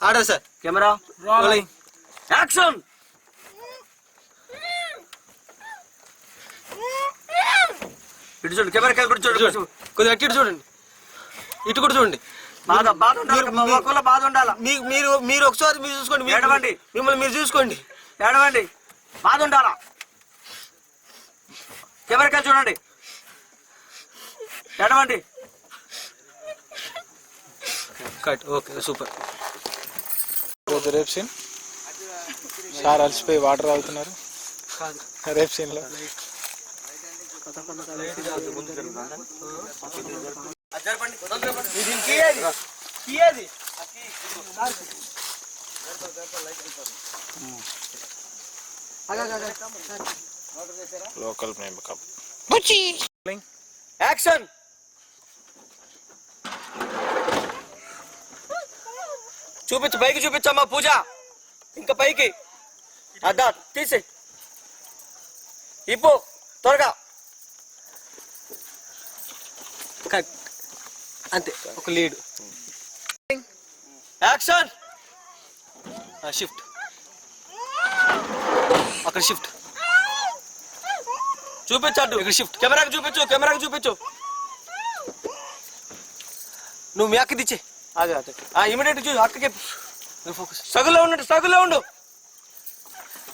Order sir. Camera rolling action. ఇటు చూడండి, camera చూడండి, కొద్దిగా ఇటు చూడండి, ఇటు కూడా చూడండి. బాధ ఉండాలి. మీరు ఒకసారి మీరు చూసుకోండి. ఏడవండి, మిమ్మల్ని మీరు చూసుకోండి. ఏడవండి, బాధ ఉండాలా. కెమెరా చూడండి, ఏడవండి. కట్. Okay, super. రేపు సీన్ సార్ అలసిపోయి వాటర్ తాగుతున్నారు. రేపు సీన్ లో లోకల్ మేకప్. యాక్షన్. చూపించు, పైకి చూపించమ్మా పూజ, ఇంకా పైకి. అద్దా తీసి ఇప్పు త్వరగా. కట్. అంతే, ఒక లీడ్. యాక్షన్. షిఫ్ట్. అక్కడ షిఫ్ట్. చూపించద్దు, ఇక్కడ షిఫ్ట్. కెమెరాకి చూపించు. నువ్వు మీ అక్కది ఇచ్చే. ఇమీడియట్ చూసి అక్కకి ఫోకస్. స్ట్రగుల్లో ఉండు.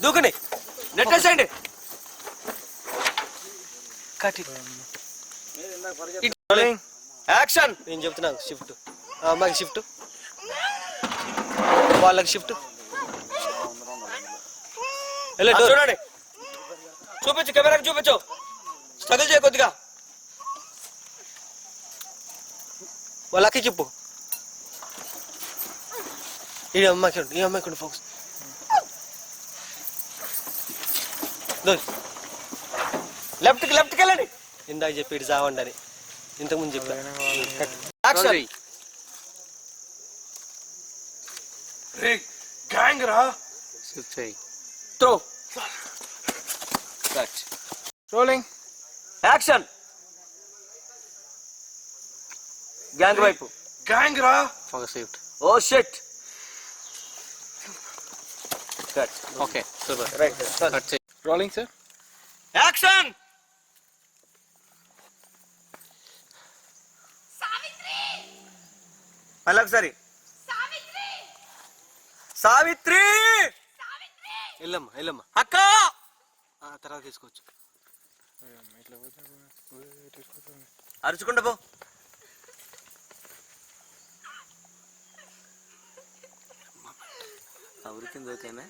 దూకుని నెట్టేసేయండి. కట్. యాక్షన్. నేను చెప్తున్నాను షిఫ్ట్. అమ్మాయికి షిఫ్ట్, వాళ్ళకి షిఫ్ట్. చూడండి, చూపించు, కెమెరాకి చూపించు. స్ట్రగుల్ చేయ కొద్దిగా. వాళ్ళకి చెప్పు. ఈ అమ్మాయికి ఫోకస్. లెఫ్ట్కి వెళ్ళండి. ఇందాక చెప్పి ఇటు చావండి అని ఇంతకుముందు చెప్పాను. యాక్షన్. గ్యాంగ్ రా. Throw. Cut. Rolling action. Gang వైపు. గ్యాంగ్ రా. Focus shift. Oh shit. Cut. Okay, super. Right. Cut చేయి. Rolling sir. యాక్షన్. మళ్ళీ ఒకసారి. సావిత్రి. వెళ్ళమ్మా. అక్క. తర్వాత తీసుకోవచ్చు. అరుచుకుంటా పో. ఉరికింది ఓకేనా?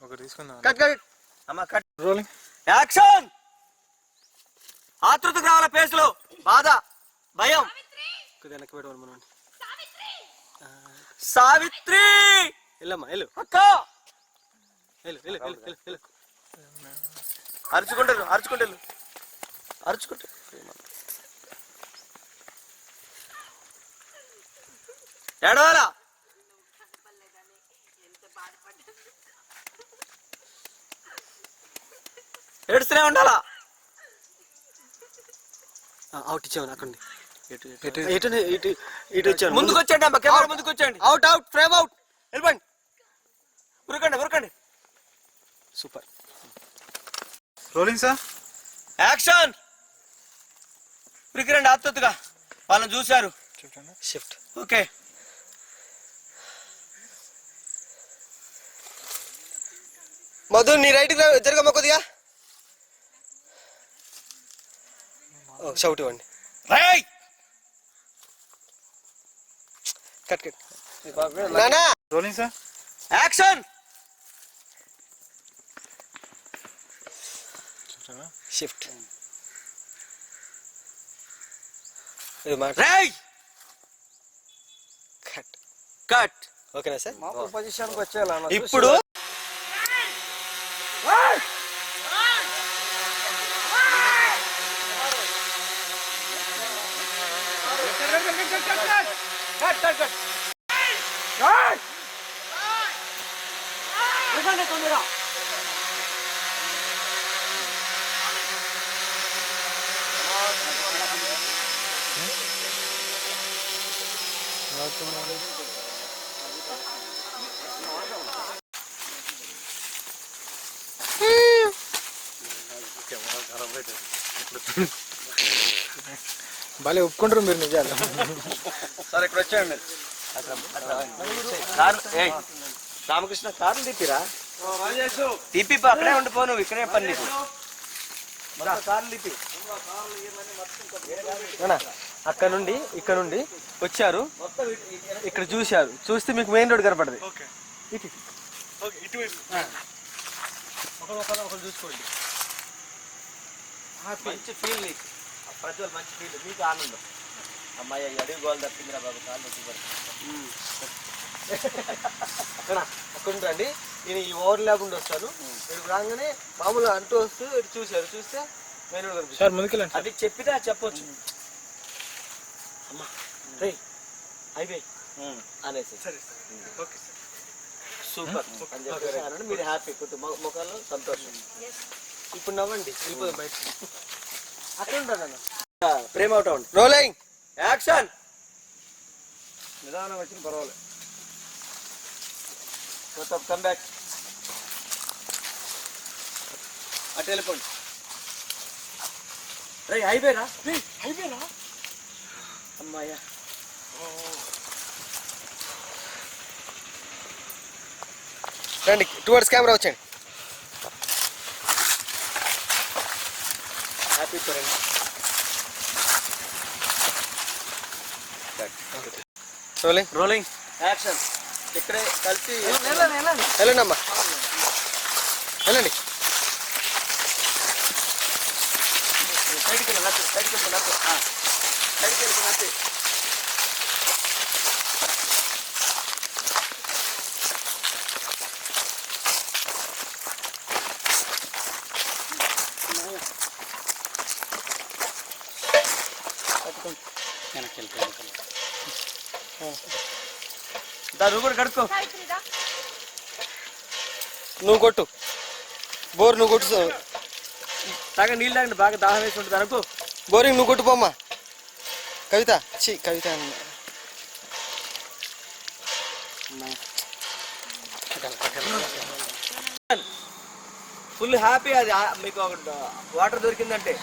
ఒకటి తీసుకుందాం. అమ్మా కట్. Rolling action. ఆతృతకు రావాల పేసులు. బాధ, భయం. వెనక్కి పెట్టమని మనం. సావిత్రి. వెళ్ళమ్మా, వెళ్ళు. అక్క. వెళ్ళు. అరుచుకుంటారు. ఏడవాలా. ఏడుస్తూనే ఉండాలా. అవుట్ ఇచ్చామని అక్కడ ఇటు ఇచ్చాను. ముందుకు వచ్చేయండి అమ్మా, కెమెరా ముందుకు వచ్చేయండి. Out, frame out. వెళ్ళిపోండి. ఉరకండి. సూపర్. Rolling sir. యాక్షన్. ఉరికిరండి ఆతృతగా. వాళ్ళని చూశారు. షిఫ్ట్. ఓకే. మధు, నీ రైట్కి జరగమ్మా కొద్దిగా. షౌట్ ఇవ్వండి. కట్. నానా. Rolling sir. Action. Shift. Cut. ఓకేనా సార్? పొజిషన్కి వచ్చేయాలి ఇప్పుడు. భలే ఒప్పుకుంటారు మీరు నిజాలు. సార్ ఇక్కడ వచ్చాయండి కారు. రామకృష్ణ కార్లు తీపిరా, తీపి అక్కడే ఉండిపో, నువ్వు ఇక్కడే పని నీకు. కార్లు తీపి. అక్కడ నుండి ఇక్కడ నుండి వచ్చారు, ఇక్కడ చూశారు, చూస్తే మీకు మెయిన్ రోడ్ కనపడదు. ఒకరు చూసుకోండి. మంచి ఫీల్ నీకు, ప్రజలు మంచి ఫీల్, మీకు ఆనందం. అమ్మాయి అడిగి గోలు తప్పిందిరా బాబు, కాళ్ళు అక్కడ రండి, నేను ఈ ఓవర్ లేకుండా వస్తాను. ఇక్కడికి రాగానే మామూలుగా అంటూ వస్తూ ఇటు చూశారు, చూస్తే మెయిన్ రోడ్ కనిపిస్తుంది. సార్ ముందుకెళ్ళండి. అది చెప్పితే చెప్పొచ్చు. అమ్మా రే అయిపోయి అనేసి సూపర్ అని చెప్పేసి అన్నాడు. మీరు హ్యాపీ, కొద్ది ముఖాల్లో సంతోషం. ఇప్పుడు నవ్వండి, వెళ్ళిపోదాం బయట. అక్కడ ఉంటాడు అన్న. ప్రేమ అవుతా ఉండి. Rolling action. నిదానం వచ్చిన పర్వాలేదు. Come back. అటు వెళ్ళిపోండి. రే అయిపోయిరా, అయిపోయిరా అమ్మాయ్యా. రండి టువర్డ్స్ కెమెరా వచ్చండి. హ్యాపీ చూడండి. Rolling rolling action. ఇక్కడే కలిసి వెళ్ళండి అమ్మా, వెళ్ళండి. సైడ్కి వెళ్ళి నచ్చి, సైడ్కి వెళ్ళి నచ్చి, సైడ్కి వెళ్ళి నచ్చి. నువ్వు కూడా కడుక్కో. నువ్వు కొట్టు, బోర్ నువ్వు కొట్టు. తాగా నీళ్ళు తాగండి, బాగా దాహం వేసి ఉంటుంది అనుకో. బోరింగ్ నువ్వు కొట్టు పోమ్మా. కవిత కవిత ఫుల్ హ్యాపీ. అది మీకు ఒక వాటర్ దొరికిందంటే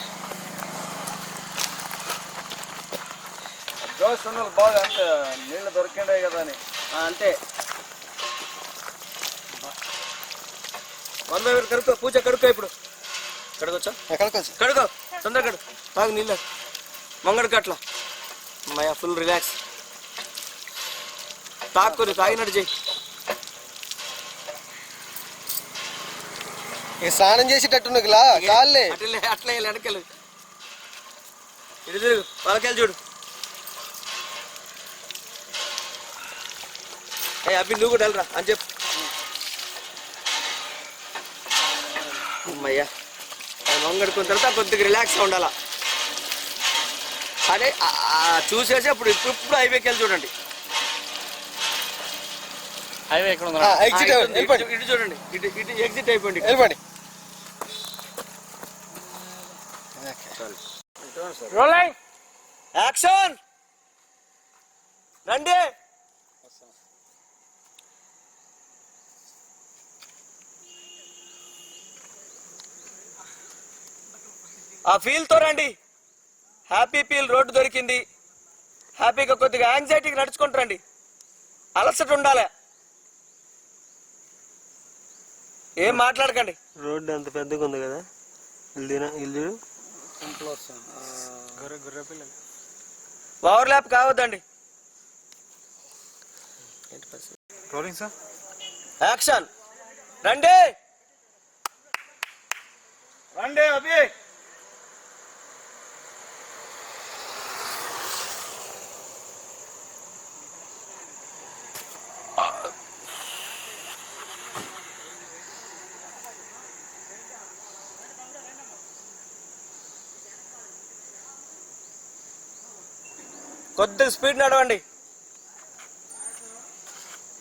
జోష్ ఉండాలి బాగా, అంతే. నీళ్ళు దొరికిండే కదా అని అంతే. 1 by 1 కడుక్కో. పూజ కడుక్కో. ఇప్పుడు కడుకోవచ్చా? ఎక్కడికొచ్చు కడుకో, తొందర కడు. తాగు నీళ్ళు, మంగడికి అట్లా. అమ్మాయ ఫుల్ రిలాక్స్. తాక్కుని తాగినట్టు చెయ్యి. ఇక స్నానం చేసేటట్టు కాళ్ళే అట్లా వెనకెళ్ళి ఇటు తిరుగు, వాళ్ళకెళ్ళి చూడు. అబ్బి నువ్వు కూడా వెళ్ళరా అని చెప్పు. అమ్మయ్యా, మంగడుకున్న తర్వాత కొద్దిగా రిలాక్స్గా ఉండాలా. అదే చూసేసి ఇప్పుడు హైవేకి వెళ్ళి చూడండి. హైవే ఎక్కడ ఉందా? ఎగ్జిట్ ఇటు చూడండి, ఇటు ఎగ్జిట్ అయిపోయింది. వెళ్ళిపోండి. Rolling action. రండి. ఆ ఫీల్తో రండి. Happy feel. రోడ్డు దొరికింది, హ్యాపీగా కొద్దిగా యాంగ్జైటీకి నడుచుకుంటారండి. అలసట ఉండాలి, ఏం మాట్లాడకండి. రోడ్డు అంత పెద్దగా ఉంది కదా, ఇల్లు గొర్రె పిల్లలు. ఓవర్ ల్యాప్ కావద్దండి. Rolling sir. యాక్షన్. రండి రండి అభి. కొద్దిగా స్పీడ్ నడవండి,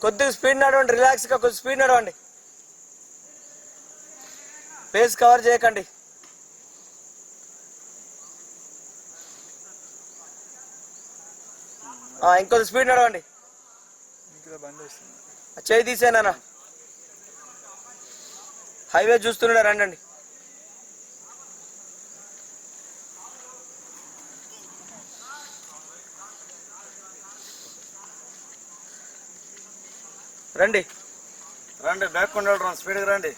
కొద్దిగా స్పీడ్ నడవండి. రిలాక్స్గా కొద్దిగా స్పీడ్ నడవండి. పేస్ కవర్ చేయకండి. ఇంకొంచెం స్పీడ్ నడవండి. చేయి తీసేనా హైవే చూస్తున్నాడు రండి. రండి రండి బ్యాక్ కొండ స్పీడ్గా రండి.